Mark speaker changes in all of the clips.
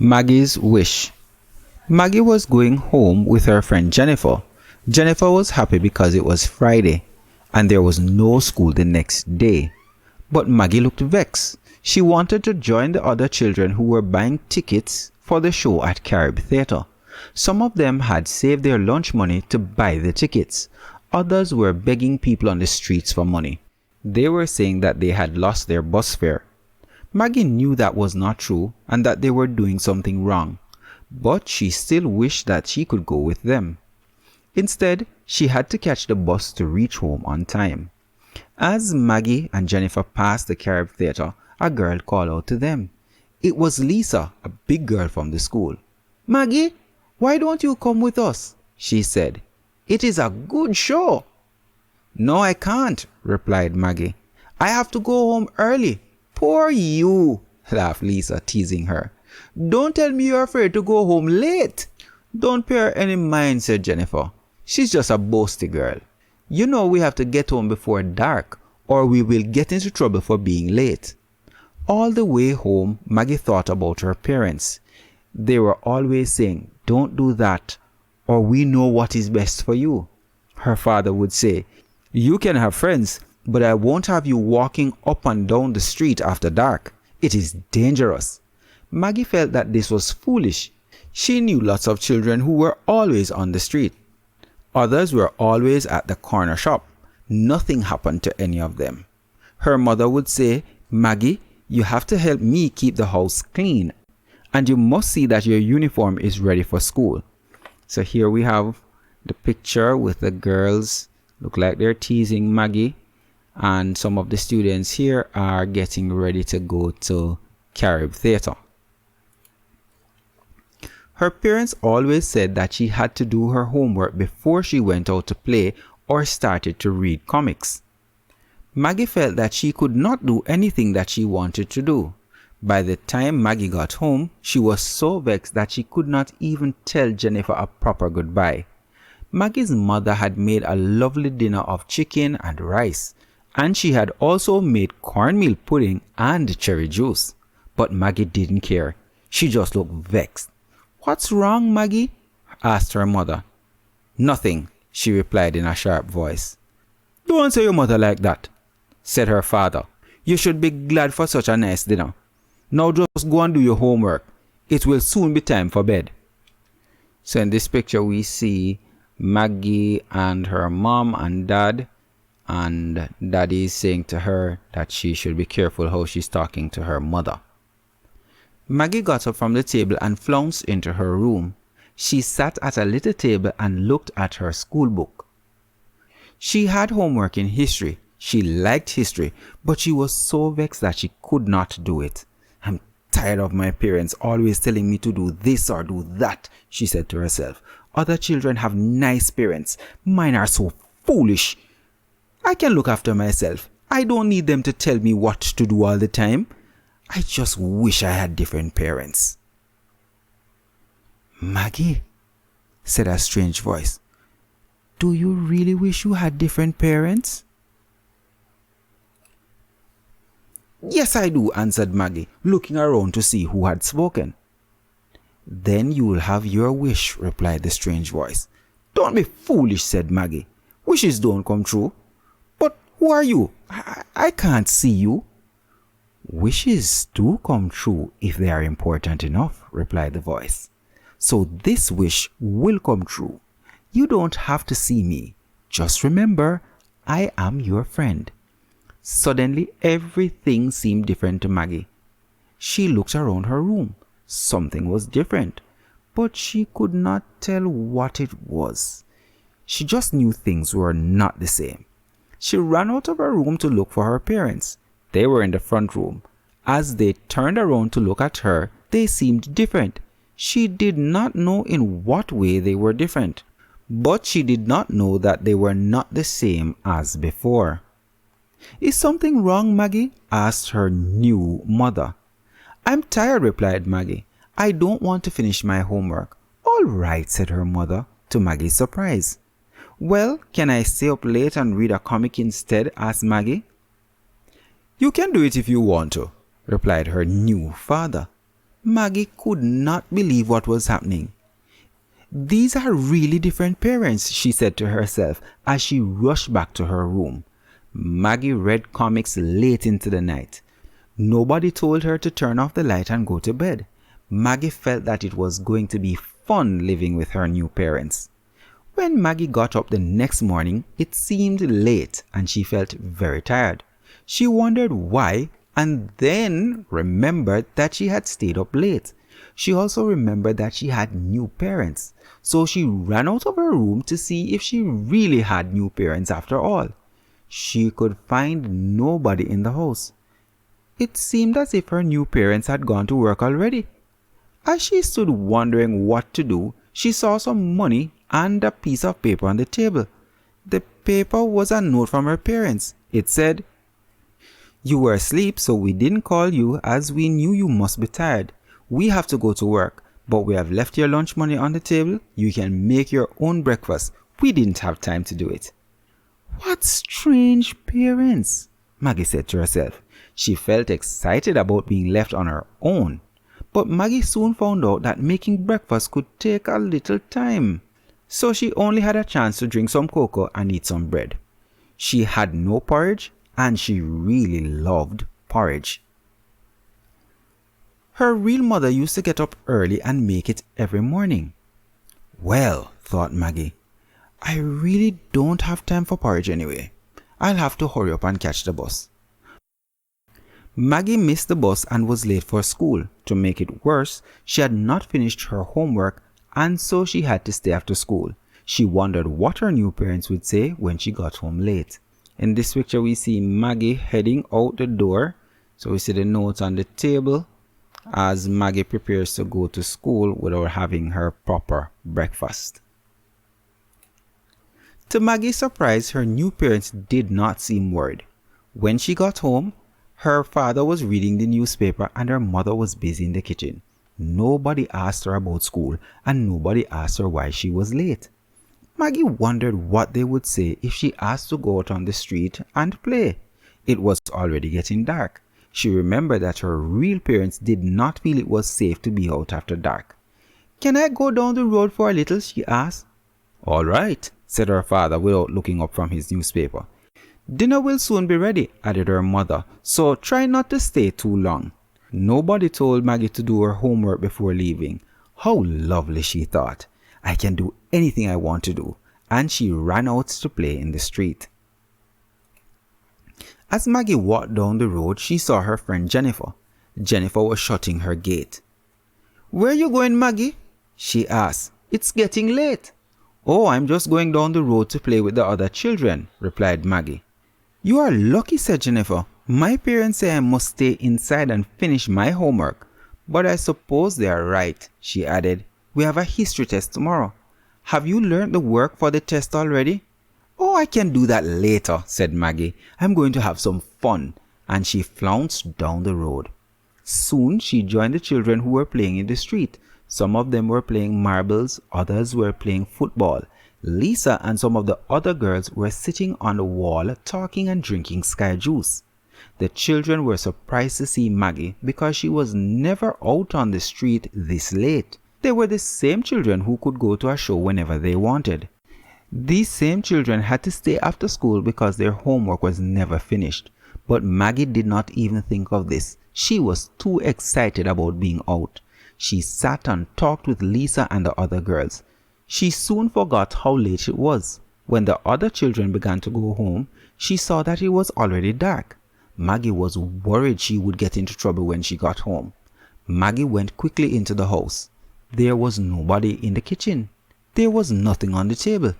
Speaker 1: Maggie's wish. Maggie was going home with her friend Jennifer. Jennifer was happy because it was Friday and there was no school the next day. But Maggie looked vexed. She wanted to join the other children who were buying tickets for the show at Carib Theatre. Some of them had saved their lunch money to buy the tickets. Others were begging people on the streets for money. They were saying that they had lost their bus fare. Maggie knew that was not true and that they were doing something wrong, but she still wished that she could go with them. Instead, she had to catch the bus to reach home on time. As Maggie and Jennifer passed the Carib Theatre, a girl called out to them. It was Lisa, a big girl from the school. "Maggie, why don't you come with us?" she said. "It is a good show." "No, I can't," replied Maggie. "I have to go home early." "Poor you," laughed Lisa, teasing her. "Don't tell me you're afraid to go home late." "Don't pay her any mind," said Jennifer. "She's just a boasty girl. You know we have to get home before dark, or we will get into trouble for being late." All the way home, Maggie thought about her parents. They were always saying, "Don't do that," or "We know what is best for you." Her father would say, "You can have friends, but I won't have you walking up and down the street after dark. It is dangerous." Maggie felt that this was foolish. She knew lots of children who were always on the street. Others were always at the corner shop. Nothing happened to any of them. Her mother would say, "Maggie, you have to help me keep the house clean, and you must see that your uniform is ready for school." So here we have the picture with the girls. Look like they're teasing Maggie. And some of the students here are getting ready to go to Carib Theatre. Her parents always said that she had to do her homework before she went out to play or started to read comics. Maggie felt that she could not do anything that she wanted to do. By the time Maggie got home, she was so vexed that she could not even tell Jennifer a proper goodbye. Maggie's mother had made a lovely dinner of chicken and rice, and she had also made cornmeal pudding and cherry juice. But Maggie didn't care. She just looked vexed. "What's wrong, Maggie?" asked her mother. "Nothing," she replied in a sharp voice. "Don't answer your mother like that," said her father. "You should be glad for such a nice dinner. Now just go and do your homework. It will soon be time for bed." So in this picture we see Maggie and her mom and dad, and daddy is saying to her that she should be careful how she's talking to her mother. Maggie got up from the table and flounced into her room. She sat at a little table and looked at her school book. She had homework in history. She liked history, but she was so vexed that she could not do it. "I'm tired of my parents always telling me to do this or do that," she said to herself. "Other children have nice parents. Mine are so foolish. I can look after myself. I don't need them to tell me what to do all the time. I just wish I had different parents." "Maggie," said a strange voice, "do you really wish you had different parents?" "Yes, I do," answered Maggie, looking around to see who had spoken. "Then you will have your wish," replied the strange voice. "Don't be foolish," said Maggie. "Wishes don't come true. But who are you? I can't see you." "Wishes do come true if they are important enough," replied the voice. "So this wish will come true. You don't have to see me. Just remember, I am your friend." Suddenly, everything seemed different to Maggie. She looked around her room. Something was different, but she could not tell what it was. She just knew things were not the same. She ran out of her room to look for her parents. They were in the front room. As they turned around to look at her, they seemed different. She did not know in what way they were different, but she did not know that they were not the same as before. "Is something wrong, Maggie?" asked her new mother. "I'm tired," replied Maggie. "I don't want to finish my homework." "All right," said her mother, to Maggie's surprise. "Well, can I stay up late and read a comic instead?" asked Maggie. "You can do it if you want to," replied her new father. Maggie could not believe what was happening. These are really different parents, she said to herself as she rushed back to her room. Maggie read comics late into the night. Nobody told her to turn off the light and go to bed. Maggie felt that it was going to be fun living with her new parents. When Maggie got up the next morning, it seemed late and she felt very tired. She wondered why and then remembered that she had stayed up late. She also remembered that she had new parents, so she ran out of her room to see if she really had new parents after all. She could find nobody in the house. It seemed as if her new parents had gone to work already. As she stood wondering what to do, she saw some money and a piece of paper on the table. The paper was a note from her parents. It said, "You were asleep, so we didn't call you as we knew you must be tired. We have to go to work, but we have left your lunch money on the table. You can make your own breakfast. We didn't have time to do it." What strange parents, Maggie said to herself. She felt excited about being left on her own. But Maggie soon found out that making breakfast could take a little time. So she only had a chance to drink some cocoa and eat some bread. She had no porridge, and she really loved porridge. Her real mother used to get up early and make it every morning. Well, thought Maggie, I really don't have time for porridge anyway. I'll have to hurry up and catch the bus. Maggie missed the bus and was late for school. To make it worse, she had not finished her homework and so she had to stay after school. She wondered what her new parents would say when she got home late. In this picture we see Maggie heading out the door. So we see the notes on the table as Maggie prepares to go to school without having her proper breakfast. To Maggie's surprise, her new parents did not seem worried. When she got home, her father was reading the newspaper and her mother was busy in the kitchen. Nobody asked her about school and nobody asked her why she was late. Maggie wondered what they would say if she asked to go out on the street and play. It was already getting dark. She remembered that her real parents did not feel it was safe to be out after dark. "Can I go down the road for a little?" she asked. "All right," said her father without looking up from his newspaper. "Dinner will soon be ready," added her mother, "so try not to stay too long." Nobody told Maggie to do her homework before leaving. How lovely, she thought. I can do anything I want to do. And she ran out to play in the street. As Maggie walked down the road, she saw her friend Jennifer. Jennifer was shutting her gate. "Where are you going, Maggie?" she asked. "It's getting late." "Oh, I'm just going down the road to play with the other children," replied Maggie. "You are lucky," said Jennifer. "My parents say I must stay inside and finish my homework. But I suppose they are right," she added. "We have a history test tomorrow. Have you learned the work for the test already?" "Oh, I can do that later," said Maggie. "I'm going to have some fun." And she flounced down the road. Soon she joined the children who were playing in the street. Some of them were playing marbles, others were playing football. Lisa and some of the other girls were sitting on the wall talking and drinking sky juice. The children were surprised to see Maggie because she was never out on the street this late. They were the same children who could go to a show whenever they wanted. These same children had to stay after school because their homework was never finished. But Maggie did not even think of this. She was too excited about being out. She sat and talked with Lisa and the other girls. She soon forgot how late it was. When the other children began to go home, she saw that it was already dark. Maggie was worried she would get into trouble when she got home. Maggie went quickly into the house. There was nobody in the kitchen. There was nothing on the table.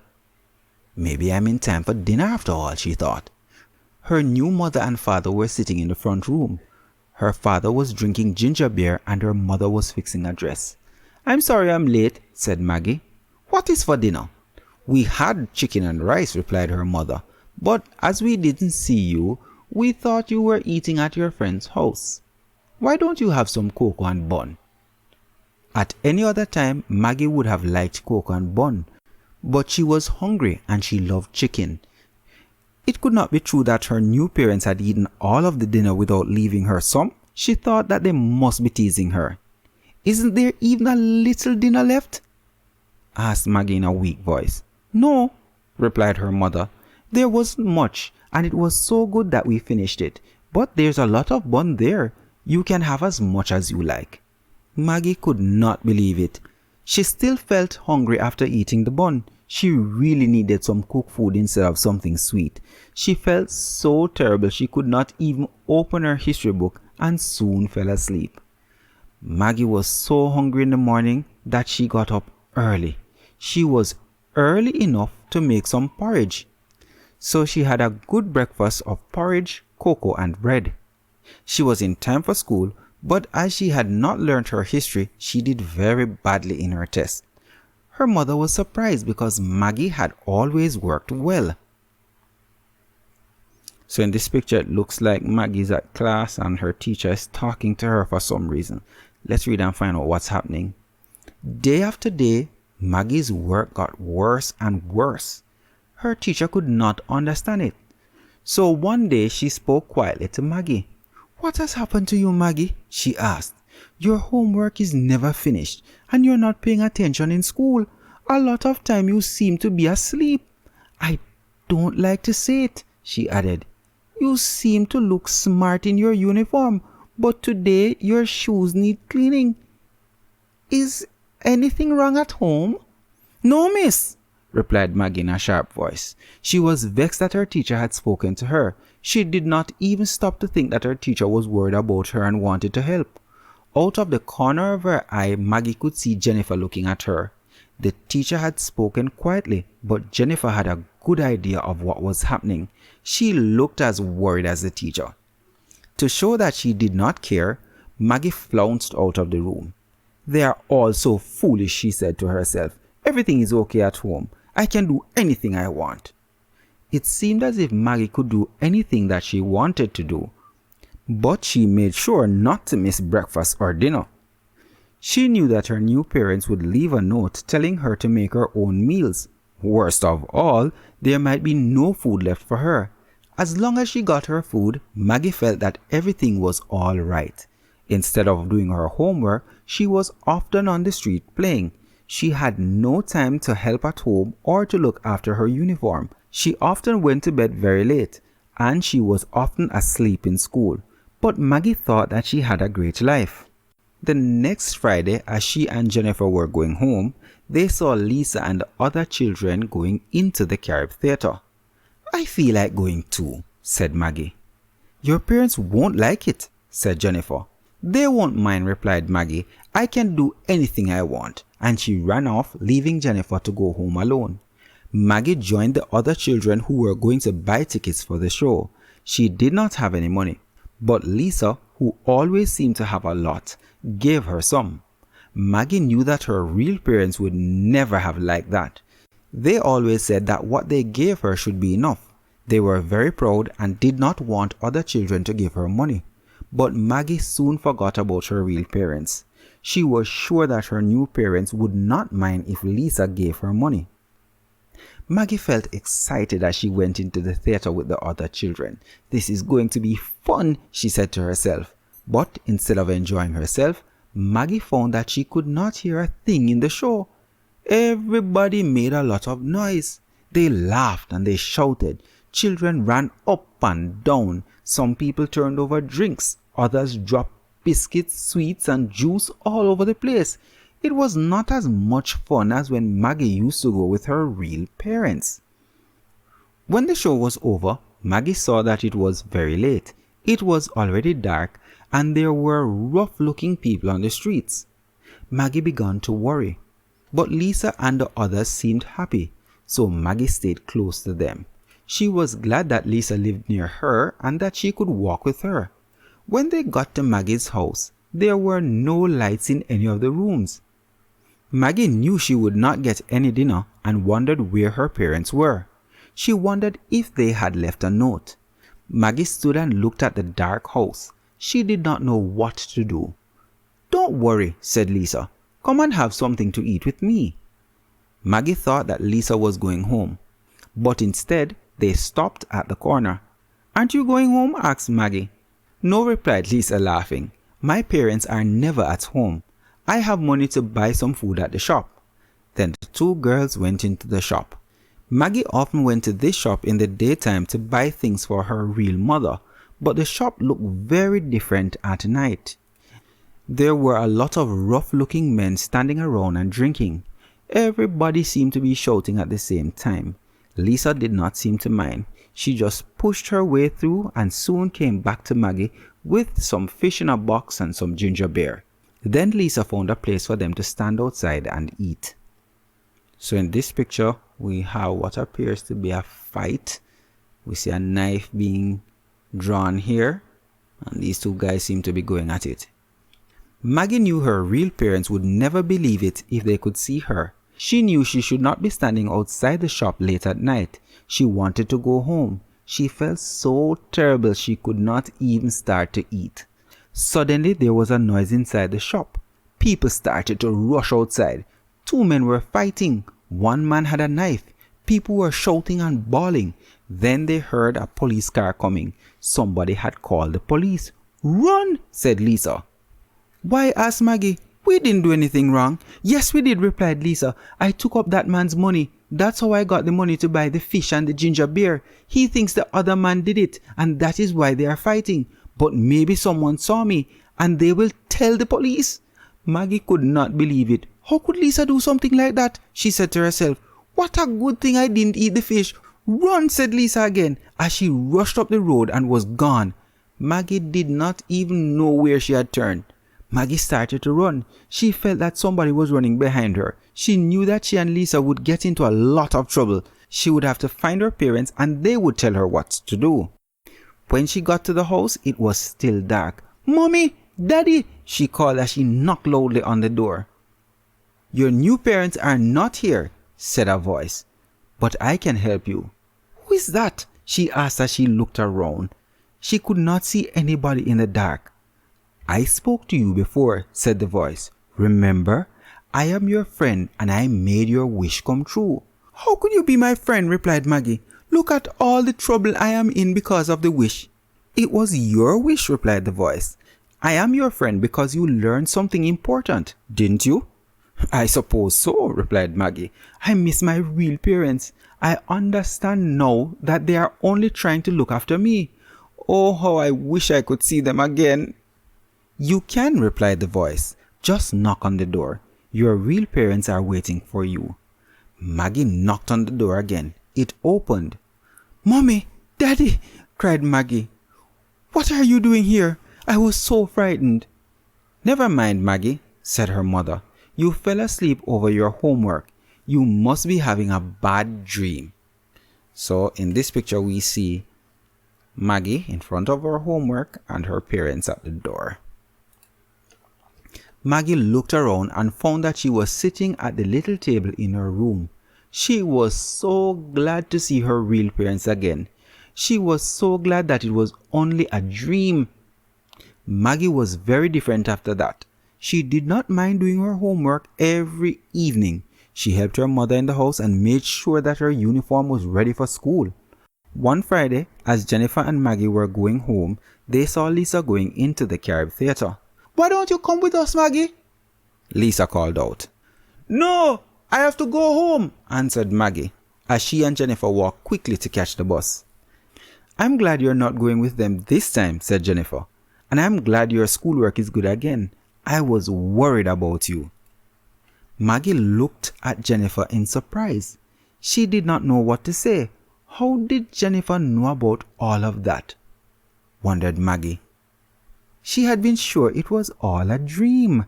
Speaker 1: Maybe I'm in time for dinner after all, she thought. Her new mother and father were sitting in the front room. Her father was drinking ginger beer and her mother was fixing a dress. "I'm sorry I'm late," said Maggie. "What is for dinner?" "We had chicken and rice," replied her mother. "But as we didn't see you, we thought you were eating at your friend's house. Why don't you have some cocoa and bun?" At any other time, Maggie would have liked cocoa and bun, but she was hungry and she loved chicken. It could not be true that her new parents had eaten all of the dinner without leaving her some. She thought that they must be teasing her. Isn't there even a little dinner left?" asked Maggie in a weak voice. "No," replied her mother. "There wasn't much, and it was so good that we finished it. But there's a lot of bun there. You can have as much as you like." Maggie could not believe it. She still felt hungry after eating the bun. She really needed some cooked food instead of something sweet. She felt so terrible she could not even open her history book and soon fell asleep. Maggie was so hungry in the morning that she got up early. She was early enough to make some porridge. So she had a good breakfast of porridge, cocoa, and bread. She was in time for school, but as she had not learned her history, she did very badly in her test. Her mother was surprised because Maggie had always worked well. So in this picture, it looks like Maggie's at class and her teacher is talking to her for some reason. Let's read and find out what's happening. Day after day, Maggie's work got worse and worse. Her teacher could not understand it. So one day she spoke quietly to Maggie. "What has happened to you, Maggie?" she asked. "Your homework is never finished and you're not paying attention in school. A lot of time you seem to be asleep. I don't like to say it," she added. "You seem to look smart in your uniform, but today your shoes need cleaning. Is anything wrong at home?" "No, miss," replied Maggie in a sharp voice. She was vexed that her teacher had spoken to her. She did not even stop to think that her teacher was worried about her and wanted to help. Out of the corner of her eye, Maggie could see Jennifer looking at her. The teacher had spoken quietly, but Jennifer had a good idea of what was happening. She looked as worried as the teacher. To show that she did not care, Maggie flounced out of the room. "They are all so foolish," she said to herself. "Everything is okay at home. I can do anything I want." It seemed as if Maggie could do anything that she wanted to do, but she made sure not to miss breakfast or dinner. She knew that her new parents would leave a note telling her to make her own meals. Worst of all, there might be no food left for her. As long as she got her food, Maggie felt that everything was all right. Instead of doing her homework, she was often on the street playing. She had no time to help at home or to look after her uniform. She often went to bed very late, and she was often asleep in school. But Maggie thought that she had a great life. The next Friday, as she and Jennifer were going home, they saw Lisa and the other children going into the Carib Theater. "I feel like going too," said Maggie. "Your parents won't like it," said Jennifer. "They won't mind," replied Maggie. "I can do anything I want." And she ran off, leaving Jennifer to go home alone. Maggie joined the other children who were going to buy tickets for the show. She did not have any money, but Lisa, who always seemed to have a lot, gave her some. Maggie knew that her real parents would never have liked that. They always said that what they gave her should be enough. They were very proud and did not want other children to give her money. But Maggie soon forgot about her real parents. She was sure that her new parents would not mind if Lisa gave her money. Maggie felt excited as she went into the theater with the other children. "This is going to be fun," she said to herself. But instead of enjoying herself, Maggie found that she could not hear a thing in the show. Everybody made a lot of noise. They laughed and they shouted. Children ran up and down. Some people turned over drinks. Others dropped biscuits, sweets, and juice all over the place. It was not as much fun as when Maggie used to go with her real parents. When the show was over, Maggie saw that it was very late. It was already dark and there were rough-looking people on the streets. Maggie began to worry. But Lisa and the others seemed happy, so Maggie stayed close to them. She was glad that Lisa lived near her and that she could walk with her. When they got to Maggie's house, there were no lights in any of the rooms. Maggie knew she would not get any dinner and wondered where her parents were. She wondered if they had left a note. Maggie stood and looked at the dark house. She did not know what to do. "Don't worry," said Lisa. "Come and have something to eat with me." Maggie thought that Lisa was going home, but instead they stopped at the corner. "Aren't you going home?" asked Maggie. "No," replied Lisa, laughing. "My parents are never at home. I have money to buy some food at the shop." Then the two girls went into the shop. Maggie often went to this shop in the daytime to buy things for her real mother, but the shop looked very different at night. There were a lot of rough-looking men standing around and drinking. Everybody seemed to be shouting at the same time. Lisa did not seem to mind. She just pushed her way through and soon came back to Maggie with some fish in a box and some ginger beer. Then Lisa found a place for them to stand outside and eat. So in this picture, we have what appears to be a fight. We see a knife being drawn here, and these two guys seem to be going at it. Maggie knew her real parents would never believe it if they could see her. She knew she should not be standing outside the shop late at night. She wanted to go home. She felt so terrible she could not even start to eat. Suddenly there was a noise inside the shop. People started to rush outside. Two men were fighting. One man had a knife. People were shouting and bawling. Then they heard a police car coming. Somebody had called the police. "Run!" said Lisa. "Why?" asked Maggie. "We didn't do anything wrong." "Yes, we did," replied Lisa. "I took up that man's money. That's how I got the money to buy the fish and the ginger beer. He thinks the other man did it, and that is why they are fighting. But maybe someone saw me, and they will tell the police." Maggie could not believe it. How could Lisa do something like that? She said to herself. What a good thing I didn't eat the fish. "Run," said Lisa again, as she rushed up the road and was gone. Maggie did not even know where she had turned. Maggie started to run. She felt that somebody was running behind her. She knew that she and Lisa would get into a lot of trouble. She would have to find her parents and they would tell her what to do. When she got to the house, it was still dark. "Mommy, Daddy," she called as she knocked loudly on the door. "Your new parents are not here," said a voice, "but I can help you." "Who is that?" she asked as she looked around. She could not see anybody in the dark. "I spoke to you before," said the voice. "Remember, I am your friend and I made your wish come true." "How could you be my friend?" replied Maggie. "Look at all the trouble I am in because of the wish." "It was your wish," replied the voice. "I am your friend because you learned something important, didn't you?" "I suppose so," replied Maggie. "I miss my real parents. I understand now that they are only trying to look after me. Oh, how I wish I could see them again." "You can," replied the voice. "Just knock on the door. Your real parents are waiting for you." Maggie knocked on the door again. It opened. "Mommy, Daddy," cried Maggie. "What are you doing here? I was so frightened." "Never mind, Maggie," said her mother. "You fell asleep over your homework. You must be having a bad dream." So in this picture we see Maggie in front of her homework and her parents at the door. Maggie looked around and found that she was sitting at the little table in her room. She was so glad to see her real parents again. She was so glad that it was only a dream. Maggie was very different after that. She did not mind doing her homework every evening. She helped her mother in the house and made sure that her uniform was ready for school. One Friday, as Jennifer and Maggie were going home, they saw Lisa going into the Carib Theatre. "Why don't you come with us, Maggie?" Lisa called out. "No, I have to go home," answered Maggie, as she and Jennifer walked quickly to catch the bus. "I'm glad you're not going with them this time," said Jennifer. "And I'm glad your schoolwork is good again. I was worried about you." Maggie looked at Jennifer in surprise. She did not know what to say. How did Jennifer know about all of that? Wondered Maggie. She had been sure it was all a dream.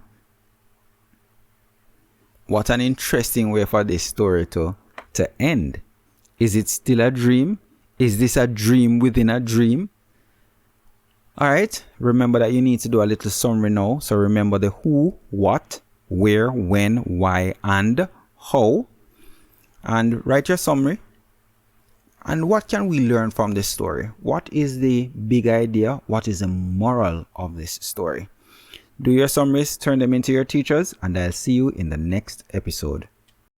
Speaker 1: What an interesting way for this story to end. Is it still a dream? Is this a dream within a dream? Alright, remember that you need to do a little summary now. So remember the who, what, where, when, why, and how. And write your summary. And what can we learn from this story? What is the big idea? What is the moral of this story? Do your summaries, turn them into your teachers, and I'll see you in the next episode.